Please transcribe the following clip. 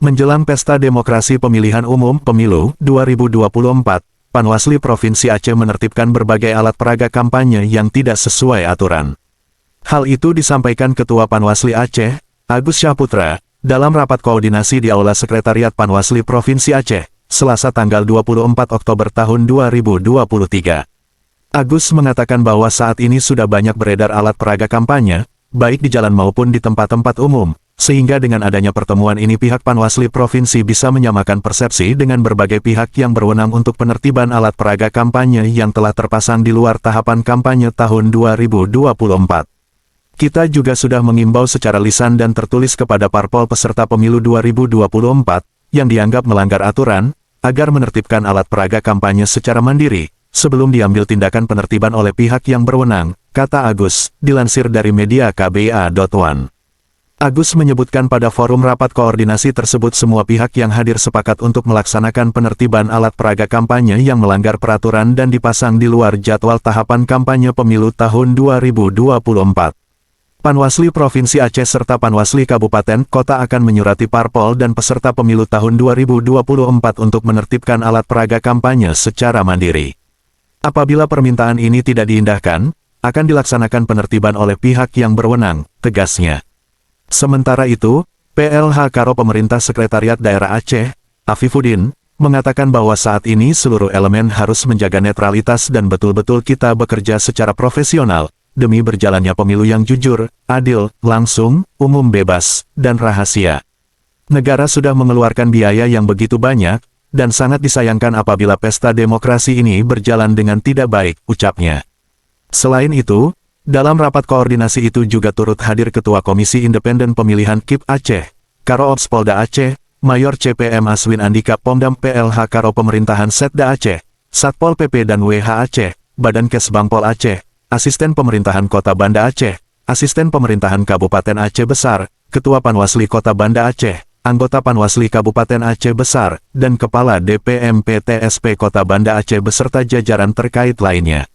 Menjelang Pesta Demokrasi Pemilihan Umum Pemilu 2024, Panwasli Provinsi Aceh menertibkan berbagai alat peraga kampanye yang tidak sesuai aturan. Hal itu disampaikan Ketua Panwasli Aceh, Agus Syahputra, dalam rapat koordinasi di Aula Sekretariat Panwasli Provinsi Aceh, Selasa tanggal 24 Oktober tahun 2023. Agus mengatakan bahwa saat ini sudah banyak beredar alat peraga kampanye, baik di jalan maupun di tempat-tempat umum, sehingga dengan adanya pertemuan ini pihak Panwasli Provinsi bisa menyamakan persepsi dengan berbagai pihak yang berwenang untuk penertiban alat peraga kampanye yang telah terpasang di luar tahapan kampanye tahun 2024. Kita juga sudah mengimbau secara lisan dan tertulis kepada parpol peserta pemilu 2024, yang dianggap melanggar aturan, agar menertibkan alat peraga kampanye secara mandiri, sebelum diambil tindakan penertiban oleh pihak yang berwenang, kata Agus, dilansir dari media KBA.one. Agus menyebutkan pada forum rapat koordinasi tersebut semua pihak yang hadir sepakat untuk melaksanakan penertiban alat peraga kampanye yang melanggar peraturan dan dipasang di luar jadwal tahapan kampanye pemilu tahun 2024. Panwasli Provinsi Aceh serta Panwasli Kabupaten Kota akan menyurati parpol dan peserta pemilu tahun 2024 untuk menertibkan alat peraga kampanye secara mandiri. Apabila permintaan ini tidak diindahkan, akan dilaksanakan penertiban oleh pihak yang berwenang, tegasnya. Sementara itu, PLH Karo Pemerintah Sekretariat Daerah Aceh, Afifuddin, mengatakan bahwa saat ini seluruh elemen harus menjaga netralitas dan betul-betul kita bekerja secara profesional, demi berjalannya pemilu yang jujur, adil, langsung, umum bebas, dan rahasia. Negara sudah mengeluarkan biaya yang begitu banyak, dan sangat disayangkan apabila pesta demokrasi ini berjalan dengan tidak baik, ucapnya. Selain itu, dalam rapat koordinasi itu juga turut hadir Ketua Komisi Independen Pemilihan KIP Aceh, Karo Ops Polda Aceh, Mayor CPM Aswin Andika Pongdam PLH Karo Pemerintahan Setda Aceh, Satpol PP dan WH Aceh, Badan Kesbangpol Aceh, Asisten Pemerintahan Kota Banda Aceh, Asisten Pemerintahan Kabupaten Aceh Besar, Ketua Panwasli Kota Banda Aceh, Anggota Panwasli Kabupaten Aceh Besar, dan Kepala DPM PTSP Kota Banda Aceh beserta jajaran terkait lainnya.